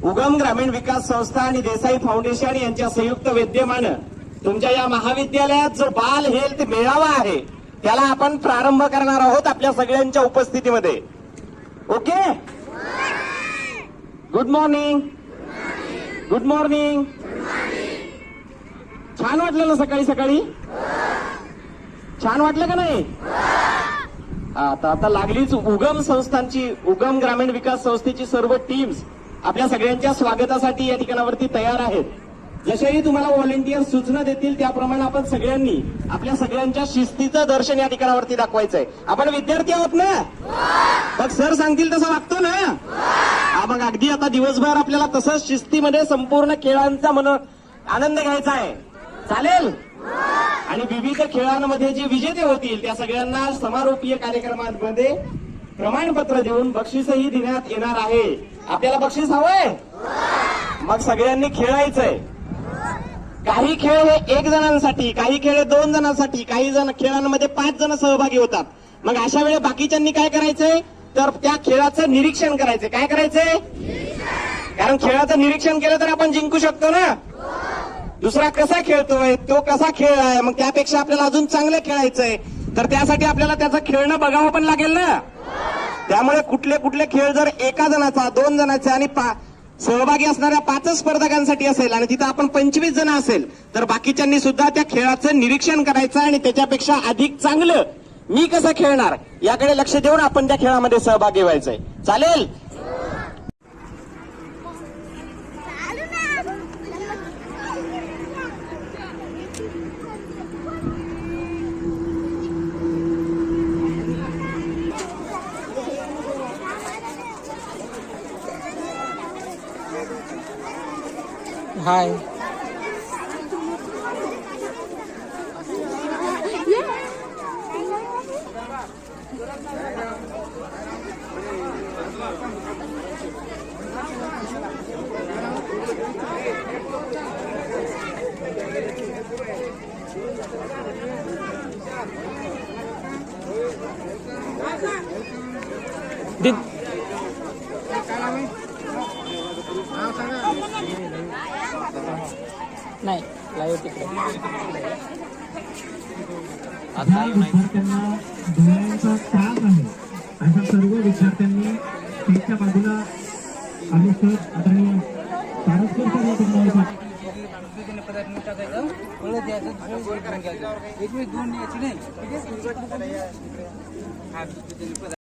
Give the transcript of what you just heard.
उगम ग्रामीण विकास संस्था आणि देसाई फाउंडेशन यांच्या संयुक्त विद्यमानं तुमच्या या महाविद्यालयात जो बाल हेल्थ मेळावा आहे त्याला आपण प्रारंभ करणार आहोत आपल्या सगळ्यांच्या उपस्थितीमध्ये. Okay, good morning. Good morning. छान वाटलं ना सकाळी सकाळी? छान वाटलं का नाही? आता लागलीच उगम संस्थांची, उगम ग्रामीण विकास संस्थेची सर्व टीम्स आपल्या सगळ्यांच्या स्वागतासाठी या ठिकाणावरती तयार आहेत. जसेही तुम्हाला व्हॉलेंटियर सूचना देतील त्याप्रमाणे आपण सगळ्यांनी आपल्या सगळ्यांच्या शिस्तीचं दर्शन या ठिकाणावरती दाखवायचंय. आपण विद्यार्थी आहोत ना? मग सर सांगतील तसं वागतो ना? मग अगदी आता दिवसभर आपल्याला तसंच शिस्तीमध्ये संपूर्ण खेळांचा आनंद घ्यायचा आहे. चालेल? आणि विविध खेळांमध्ये जे विजेते होतील त्या सगळ्यांना समारोपीय कार्यक्रमांमध्ये प्रमाणपत्र देऊन बक्षीसही देण्यात येणार आहे. आपल्याला बक्षीस हवंय? मग सगळ्यांनी खेळायचंय. काही खेळ हे 1 जणांसाठी, काही खेळ हे 2 जणांसाठी, काही जण खेळांमध्ये 5 जण सहभागी होतात. मग अशा वेळी बाकीच्यांनी काय करायचंय तर त्या खेळाचं निरीक्षण करायचंय. काय करायचंय? कारण खेळाचं निरीक्षण केलं तर आपण जिंकू शकतो ना. दुसरा कसा खेळतोय, तो कसा खेळ आहे, मग त्यापेक्षा आपल्याला अजून चांगलं खेळायचंय. तर त्यासाठी आपल्याला त्याचं खेळणं बघावं पण लागेल ना. त्यामुळे कुठले कुठले खेळ जर 1 जणाचा, 2 जणाचा आणि सहभागी असणाऱ्या 5 स्पर्धकांसाठी असेल आणि तिथं आपण 25 जण असेल तर बाकीच्यांनी सुद्धा त्या खेळाचं निरीक्षण करायचं आणि त्याच्यापेक्षा अधिक चांगलं मी कसं खेळणार याकडे लक्ष देऊन आपण त्या खेळामध्ये सहभागी व्हायचंय. चालेल? हाय. नाही लाईव्ह तिकडे. आता विद्यार्थ्यांना डोळ्यांचा त्रास आहे अशा सर्व विद्यार्थ्यांनी स्टेजच्या बाजूला आले सर आदरणीय पारस्कर सर या ठिकाणी एक 2 याची नाही.